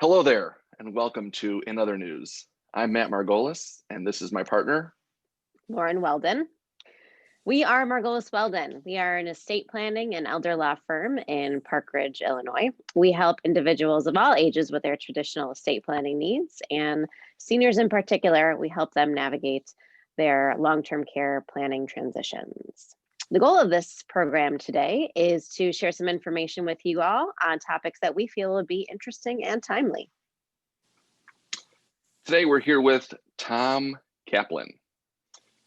Hello there, and welcome to In Other News. I'm Matt Margolis, and this is my partner, Lauren Weldon. We are Margolis Weldon. We are an estate planning and elder law firm in Park Ridge, Illinois. We help individuals of all ages with their traditional estate planning needs, and seniors in particular, we help them navigate their long-term care planning transitions. The goal of this program today is to share some information with you all on topics that we feel would be interesting and timely. Today we're here with Tom Kaplan.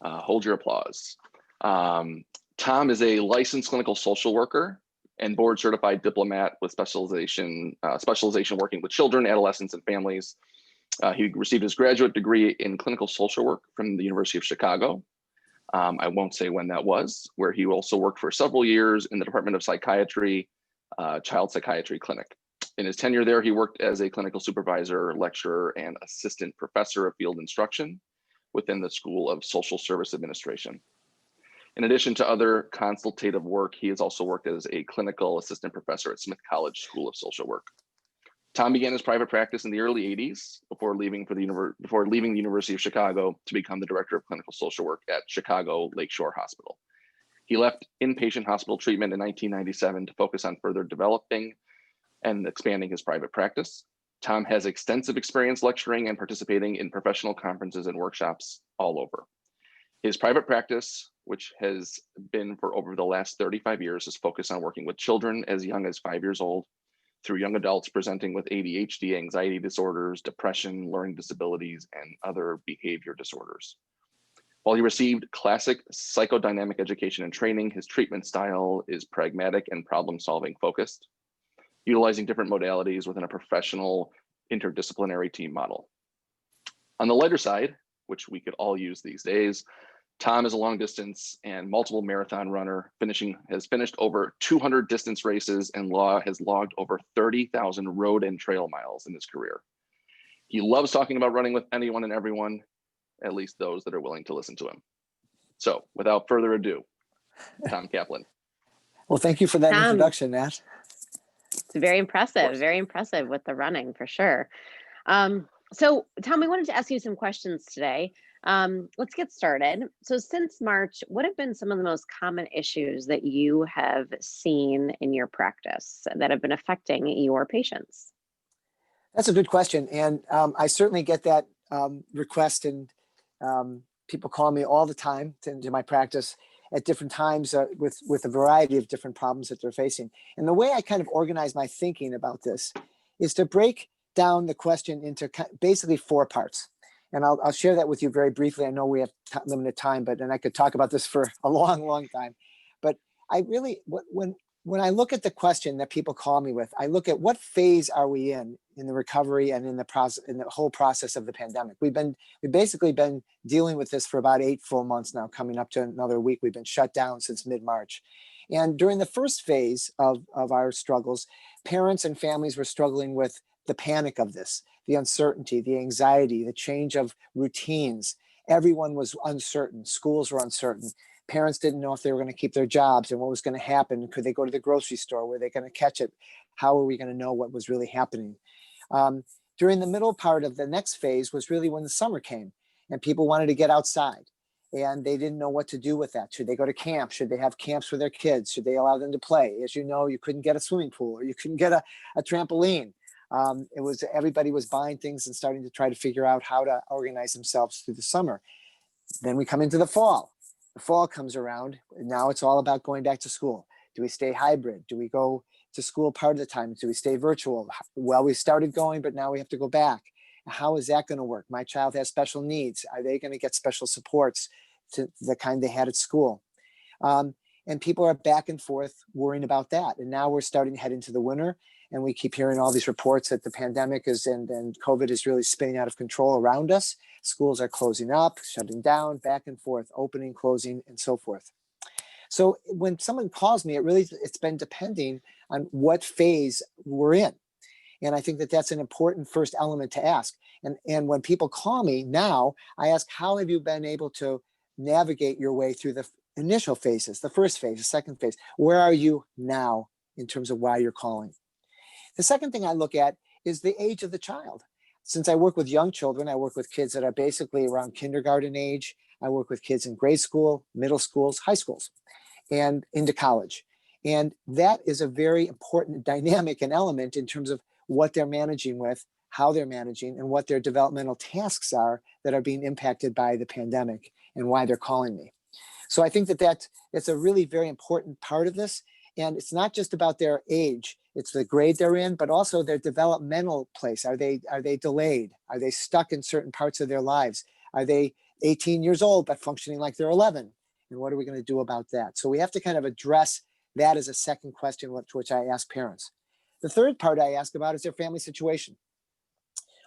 Hold your applause. Tom is a licensed clinical social worker and board certified diplomat with specialization working with children, adolescents, and families. He received his graduate degree in clinical social work from the University of Chicago. I won't say when that was, where he also worked for several years in the Department of Psychiatry, Child Psychiatry Clinic. In his tenure there, he worked as a clinical supervisor, lecturer, and assistant professor of field instruction within the School of Social Service Administration. In addition to other consultative work, he has also worked as a clinical assistant professor at Smith College School of Social Work. Tom began his private practice in the early 80s before leaving the University of Chicago to become the director of clinical social work at Chicago Lakeshore Hospital. He left inpatient hospital treatment in 1997 to focus on further developing and expanding his private practice. Tom has extensive experience lecturing and participating in professional conferences and workshops all over. His private practice, which has been for over the last 35 years, is focused on working with children as young as 5 years old through young adults presenting with ADHD, anxiety disorders, depression, learning disabilities, and other behavior disorders. While he received classic psychodynamic education and training, his treatment style is pragmatic and problem-solving focused, utilizing different modalities within a professional interdisciplinary team model. On the lighter side, which we could all use these days, Tom is a long distance and multiple marathon runner, has finished over 200 distance races and has logged over 30,000 road and trail miles in his career. He loves talking about running with anyone and everyone, at least those that are willing to listen to him. So without further ado, Tom Kaplan. Well, thank you for that introduction, Matt. It's very impressive with the running for sure. So Tom, we wanted to ask you some questions today. Let's get started. So since March, what have been some of the most common issues that you have seen in your practice that have been affecting your patients? That's a good question. And I certainly get that request, and people call me all the time to my practice at different times with a variety of different problems that they're facing. And the way I kind of organize my thinking about this is to break down the question into basically 4 parts. And I'll share that with you very briefly. I know we have limited time, and I could talk about this for a long, long time. But I really, when I look at the question that people call me with, I look at what phase are we in the recovery and in the whole process of the pandemic. We've basically been dealing with this for about 8 full months now, coming up to another week. We've been shut down since mid-March. And during the first phase of our struggles, parents and families were struggling with the panic of this, the uncertainty, the anxiety, the change of routines. Everyone was uncertain. Schools were uncertain. Parents didn't know if they were going to keep their jobs and what was going to happen. Could they go to the grocery store? Were they going to catch it? How are we going to know what was really happening? During the middle part of the next phase was really when the summer came and people wanted to get outside and they didn't know what to do with that. Should they go to camp? Should they have camps for their kids? Should they allow them to play? As you know, you couldn't get a swimming pool or you couldn't get a trampoline. Everybody was buying things and starting to try to figure out how to organize themselves through the summer. Then we come into the fall. The fall comes around, and now it's all about going back to school. Do we stay hybrid? Do we go to school part of the time? Do we stay virtual? Well, we started going, but now we have to go back. How is that going to work? My child has special needs. Are they going to get special supports to the kind they had at school? And people are back and forth worrying about that. And now we're starting to head into the winter. And we keep hearing all these reports that the pandemic and COVID is really spinning out of control around us. Schools are closing up, shutting down, back and forth, opening, closing, and so forth. So when someone calls me, it's been depending on what phase we're in. And I think that that's an important first element to ask. And when people call me now, I ask, how have you been able to navigate your way through the initial phases, the first phase, the second phase? Where are you now in terms of why you're calling? The second thing I look at is the age of the child. Since I work with young children, I work with kids that are basically around kindergarten age. I work with kids in grade school, middle schools, high schools, and into college. And that is a very important dynamic and element in terms of what they're managing with, how they're managing, and what their developmental tasks are that are being impacted by the pandemic and why they're calling me. So I think that's a really very important part of this. And it's not just about their age, it's the grade they're in, but also their developmental place. Are they delayed? Are they stuck in certain parts of their lives? Are they 18 years old but functioning like they're 11? And what are we going to do about that? So we have to kind of address that as a second question, which I ask parents. The third part I ask about is their family situation.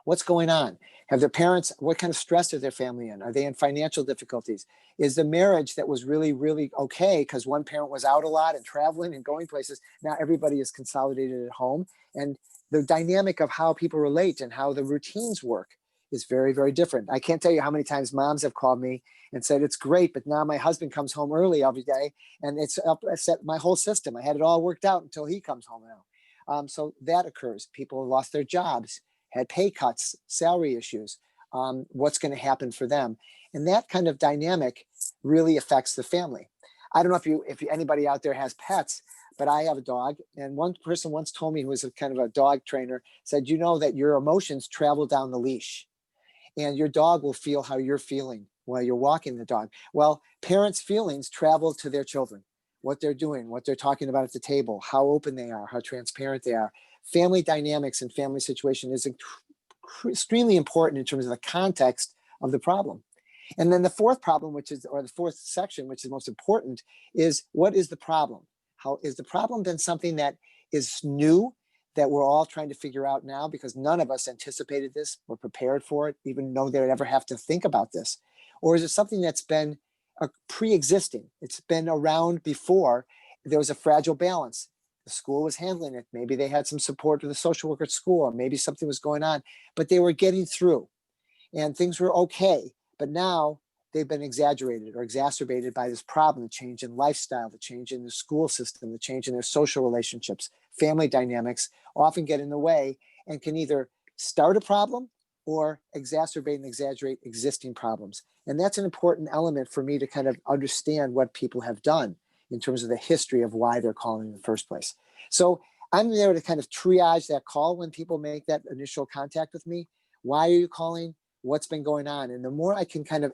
What's going on? Have their parents, what kind of stress is their family in? Are they in financial difficulties? Is the marriage that was really, really okay because one parent was out a lot and traveling and going places, now everybody is consolidated at home? And the dynamic of how people relate and how the routines work is very, very different. I can't tell you how many times moms have called me and said, it's great, but now my husband comes home early every day and it's upset my whole system. I had it all worked out until he comes home now. So that occurs. People have lost their jobs, had pay cuts, salary issues, what's going to happen for them. And that kind of dynamic really affects the family. I don't know if anybody out there has pets, but I have a dog. And one person once told me, who was a kind of a dog trainer, said, you know that your emotions travel down the leash and your dog will feel how you're feeling while you're walking the dog. Well, parents' feelings travel to their children, what they're doing, what they're talking about at the table, how open they are, how transparent they are. Family dynamics and family situation is extremely important in terms of the context of the problem. And then the fourth problem, or the fourth section, which is most important, is what is the problem? How is the problem been something that is new that we're all trying to figure out now because none of us anticipated this or prepared for it, even though they'd ever have to think about this? Or is it something that's been pre-existing? It's been around before. There was a fragile balance. The school was handling it. Maybe they had some support with the social worker at school, or maybe something was going on, but they were getting through and things were okay. But now they've been exaggerated or exacerbated by this problem, the change in lifestyle, the change in the school system, the change in their social relationships. Family dynamics often get in the way and can either start a problem or exacerbate and exaggerate existing problems. And that's an important element for me to kind of understand what people have done in terms of the history of why they're calling in the first place. So I'm there to kind of triage that call when people make that initial contact with me. Why are you calling? What's been going on? And the more I can kind of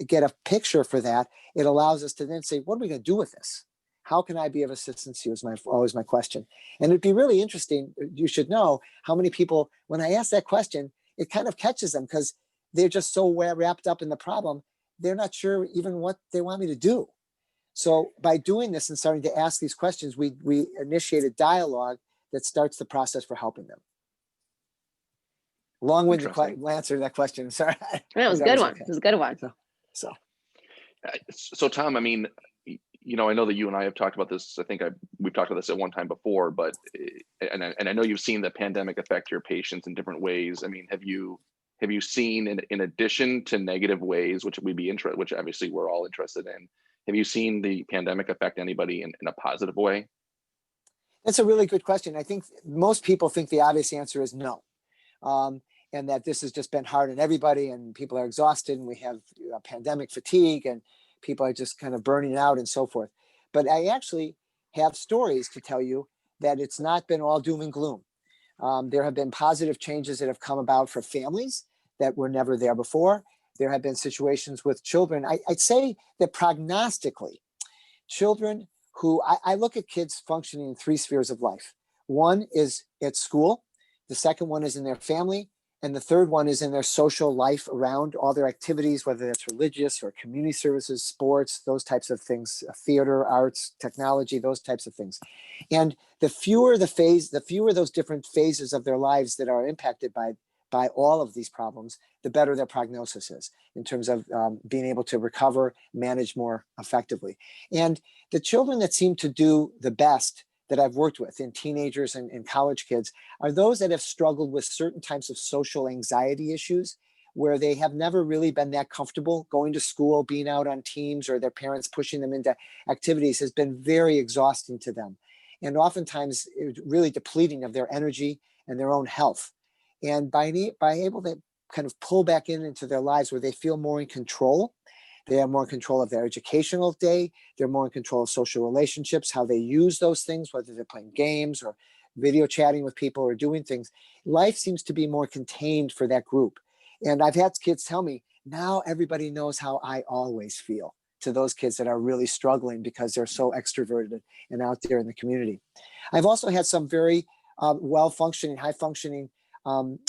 get a picture for that, it allows us to then say, what are we going to do with this? How can I be of assistance to you is always my question. And it'd be really interesting. You should know how many people, when I ask that question, it kind of catches them because they're just so wrapped up in the problem. They're not sure even what they want me to do. So by doing this and starting to ask these questions, we initiate a dialogue that starts the process for helping them. Long-winded answer to that question. Sorry. That was a good one. It was a good one. So Tom, I mean, you know, I know that you and I have talked about this. I think we've talked about this at one time before, but and I know you've seen the pandemic affect your patients in different ways. I mean, have you seen in addition to negative ways, which which obviously we're all interested in, have you seen the pandemic affect anybody in a positive way? That's a really good question. I think most people think the obvious answer is no. And that this has just been hard on everybody and people are exhausted and we have pandemic fatigue and people are just kind of burning out and so forth. But I actually have stories to tell you that it's not been all doom and gloom. There have been positive changes that have come about for families that were never there before. There have been situations with children. I'd say that prognostically, children who, I look at kids functioning in three spheres of life. One is at school. The second one is in their family. And the third one is in their social life around all their activities, whether that's religious or community services, sports, those types of things, theater, arts, technology, those types of things. And the fewer those different phases of their lives that are impacted by all of these problems, the better their prognosis is in terms of being able to recover, manage more effectively. And the children that seem to do the best that I've worked with in teenagers and college kids are those that have struggled with certain types of social anxiety issues where they have never really been that comfortable going to school, being out on teams, or their parents pushing them into activities has been very exhausting to them. And oftentimes it's really depleting of their energy and their own health. And by able to kind of pull back into their lives where they feel more in control, they have more control of their educational day, they're more in control of social relationships, how they use those things, whether they're playing games or video chatting with people or doing things. Life seems to be more contained for that group. And I've had kids tell me, now everybody knows how I always feel, to those kids that are really struggling because they're so extroverted and out there in the community. I've also had some very well-functioning, high-functioning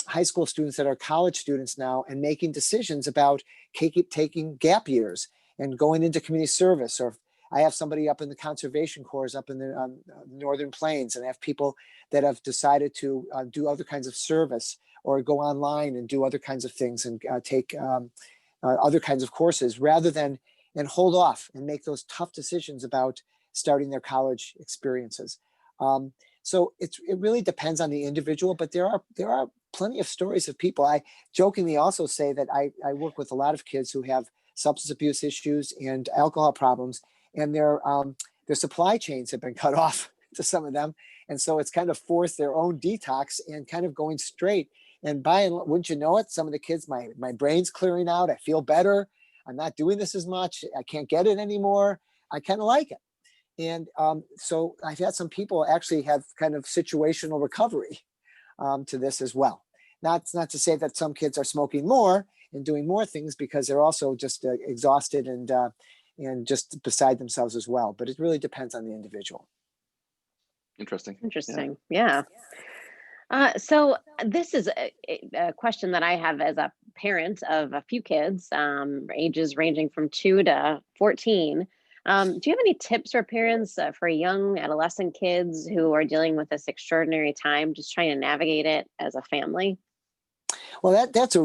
high school students that are college students now and making decisions about taking gap years and going into community service. Or I have somebody up in the conservation corps up in the Northern Plains, and I have people that have decided to do other kinds of service or go online and do other kinds of things and take other kinds of courses rather than and hold off and make those tough decisions about starting their college experiences. So it really depends on the individual, but there are plenty of stories of people. I jokingly also say that I work with a lot of kids who have substance abuse issues and alcohol problems, and their supply chains have been cut off to some of them, and so it's kind of forced their own detox and kind of going straight. And wouldn't you know it, some of the kids, my brain's clearing out. I feel better. I'm not doing this as much. I can't get it anymore. I kind of like it. And so I've had some people actually have kind of situational recovery to this as well. Not to say that some kids are smoking more and doing more things, because they're also just exhausted and just beside themselves as well. But it really depends on the individual. Interesting. Interesting. Yeah. So this is a question that I have as a parent of a few kids, ages ranging from 2 to 14. Do you have any tips for parents for young adolescent kids who are dealing with this extraordinary time, just trying to navigate it as a family? Well, that's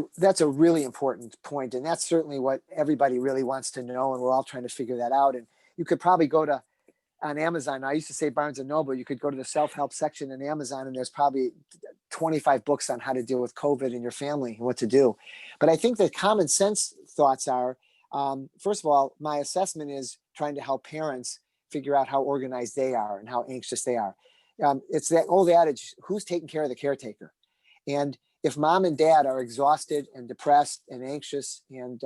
a really important point, and that's certainly what everybody really wants to know, and we're all trying to figure that out. And you could probably go to on Amazon. I used to say Barnes and Noble. You could go to the self-help section in Amazon, and there's probably 25 books on how to deal with COVID in your family and what to do. But I think the common sense thoughts are, first of all, my assessment is trying to help parents figure out how organized they are and how anxious they are. It's that old adage, who's taking care of the caretaker? And if mom and dad are exhausted and depressed and anxious and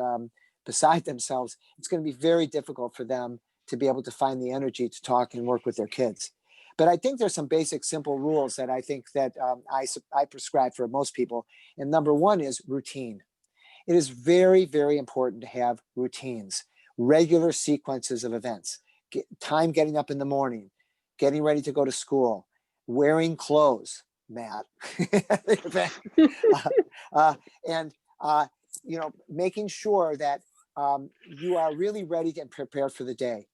beside themselves, it's going to be very difficult for them to be able to find the energy to talk and work with their kids. But I think there's some basic, simple rules that I think that I prescribe for most people. And number one is routine. It is very, very important to have routines, regular sequences of events, time getting up in the morning, getting ready to go to school, wearing clothes, Matt, and making sure that you are really ready and prepared for the day.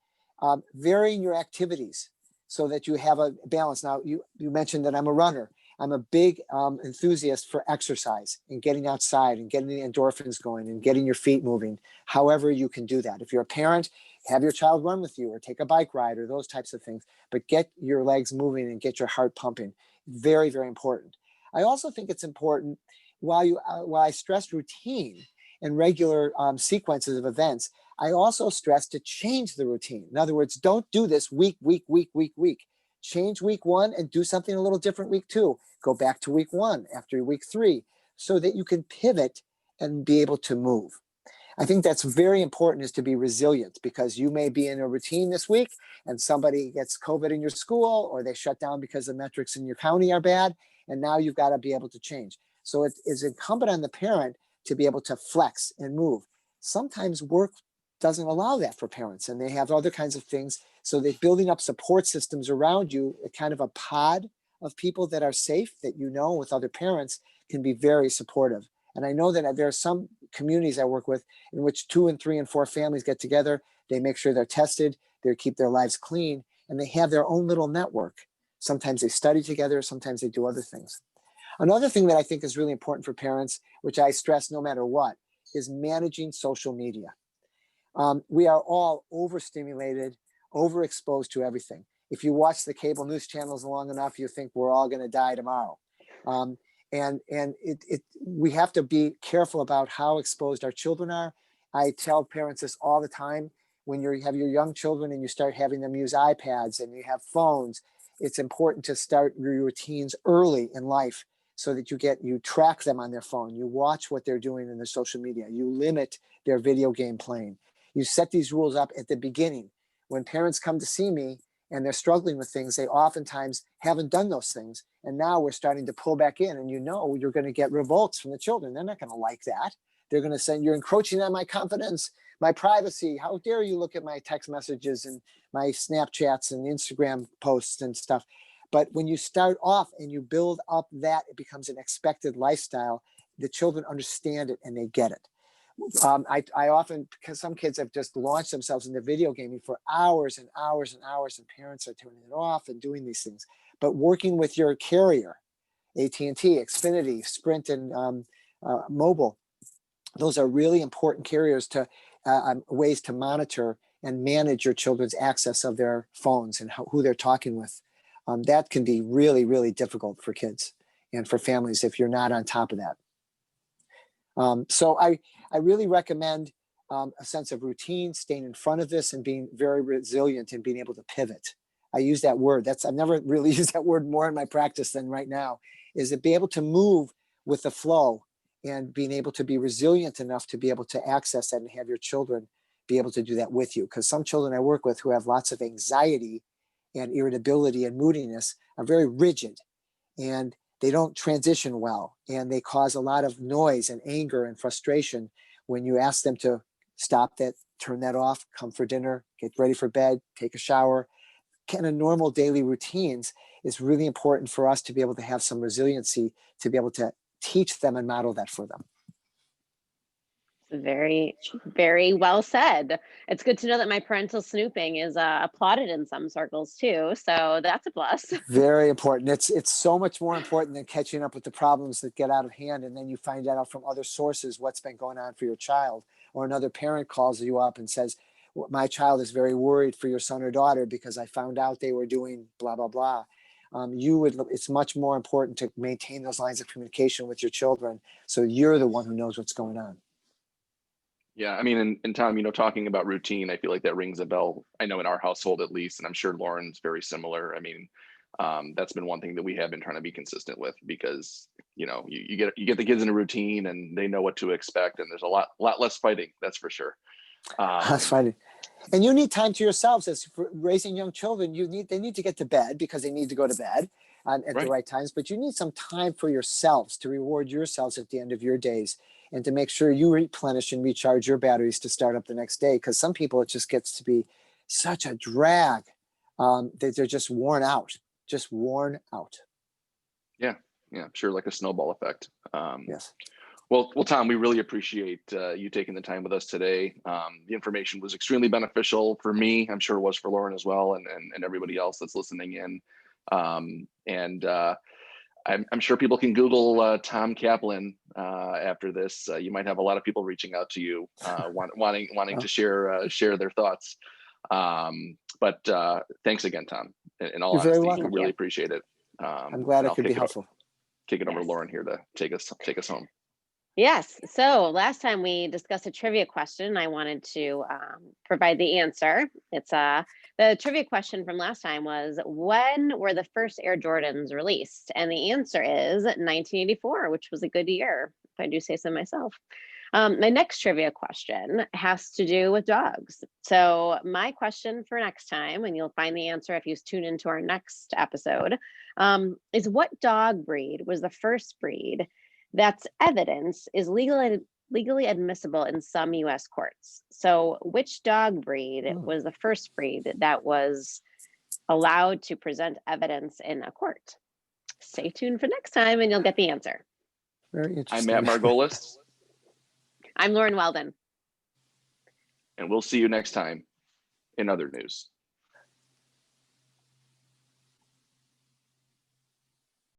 Varying your activities so that you have a balance. Now, you mentioned that I'm a runner. I'm a big enthusiast for exercise and getting outside and getting the endorphins going and getting your feet moving, however you can do that. If you're a parent, have your child run with you or take a bike ride or those types of things, but get your legs moving and get your heart pumping. Very, very important. I also think it's important, while I stress routine and regular sequences of events, I also stress to change the routine. In other words, don't do this week. Change week 1 and do something a little different week 2. Go back to week 1 after week 3 so that you can pivot and be able to move. I think that's very important, is to be resilient, because you may be in a routine this week and somebody gets COVID in your school, or they shut down because the metrics in your county are bad. And now you've got to be able to change. So it is incumbent on the parent to be able to flex and move. Sometimes work doesn't allow that for parents, and they have other kinds of things. So they're building up support systems around you, a kind of a pod of people that are safe, that with other parents, can be very supportive. And I know that there are some communities I work with in which 2 and 3 and 4 families get together. They make sure they're tested, they keep their lives clean, and they have their own little network. Sometimes they study together, sometimes they do other things. Another thing that I think is really important for parents, which I stress no matter what, is managing social media. We are all overstimulated, overexposed to everything. If you watch the cable news channels long enough, you think we're all going to die tomorrow. And we have to be careful about how exposed our children are. I tell parents this all the time. When you have your young children and you start having them use iPads and you have phones, it's important to start your routines early in life so that you track them on their phone. You watch what they're doing in their social media. You limit their video game playing. You set these rules up at the beginning. When parents come to see me and they're struggling with things, they oftentimes haven't done those things. And now we're starting to pull back in, and you're going to get revolts from the children. They're not going to like that. They're going to say, you're encroaching on my confidence, my privacy. How dare you look at my text messages and my Snapchats and Instagram posts and stuff. But when you start off and you build up that, it becomes an expected lifestyle. The children understand it and they get it. I often, because some kids have just launched themselves into video gaming for hours and hours and hours, and parents are turning it off and doing these things. But working with your carrier, AT&T, Xfinity, Sprint, and Mobile, those are really important carriers to ways to monitor and manage your children's access of their phones and who they're talking with. That can be really, really difficult for kids and for families if you're not on top of that. So I really recommend a sense of routine, staying in front of this, and being very resilient and being able to pivot. I use that word. I've never really used that word more in my practice than right now, is to be able to move with the flow and being able to be resilient enough to be able to access that and have your children be able to do that with you. Because some children I work with who have lots of anxiety and irritability and moodiness are very rigid, and they don't transition well, and they cause a lot of noise and anger and frustration when you ask them to stop that, turn that off, come for dinner, get ready for bed, take a shower. Kind of normal daily routines is really important for us to be able to have some resiliency to be able to teach them and model that for them. Very, very well said. It's good to know that my parental snooping is applauded in some circles too. So that's a plus. Very important. It's so much more important than catching up with the problems that get out of hand. And then you find out from other sources what's been going on for your child, or another parent calls you up and says, my child is very worried for your son or daughter because I found out they were doing blah, blah, blah. It's much more important to maintain those lines of communication with your children, so you're the one who knows what's going on. Yeah, I mean, and Tom, talking about routine, I feel like that rings a bell. I know in our household at least, and I'm sure Lauren's very similar. I mean, that's been one thing that we have been trying to be consistent with, because you get the kids in a routine and they know what to expect, and there's a lot less fighting. That's for sure. That's fighting. And you need time to yourselves. As for raising young children, they need to get to bed because they need to go to bed at the right times. But you need some time for yourselves to reward yourselves at the end of your days, and to make sure you replenish and recharge your batteries to start up the next day. Because some people, it just gets to be such a drag that they're just worn out. Yeah, sure, like a snowball effect. Yes. Well, Tom, we really appreciate you taking the time with us today. The information was extremely beneficial for me. I'm sure it was for Lauren as well, and everybody else that's listening in. I'm sure people can Google Tom Kaplan after this. You might have a lot of people reaching out to you, wanting to share their thoughts. But thanks again, Tom. In all You're very honesty, welcome. we really appreciate it. I'm glad I could be helpful. Kick it over to Lauren here to take us home. Yes. So last time we discussed a trivia question, I wanted to provide the answer. It's the trivia question from last time was, when were the first Air Jordans released? And the answer is 1984, which was a good year, if I do say so myself. My next trivia question has to do with dogs. So my question for next time, and you'll find the answer if you tune into our next episode, is what dog breed was the first breed that's evidence is legally admissible in some U.S. courts? So which dog breed was the first breed that was allowed to present evidence in a court? Stay tuned for next time and you'll get the answer. Very interesting. I'm Matt Margolis. I'm Lauren Weldon. And we'll see you next time in other news.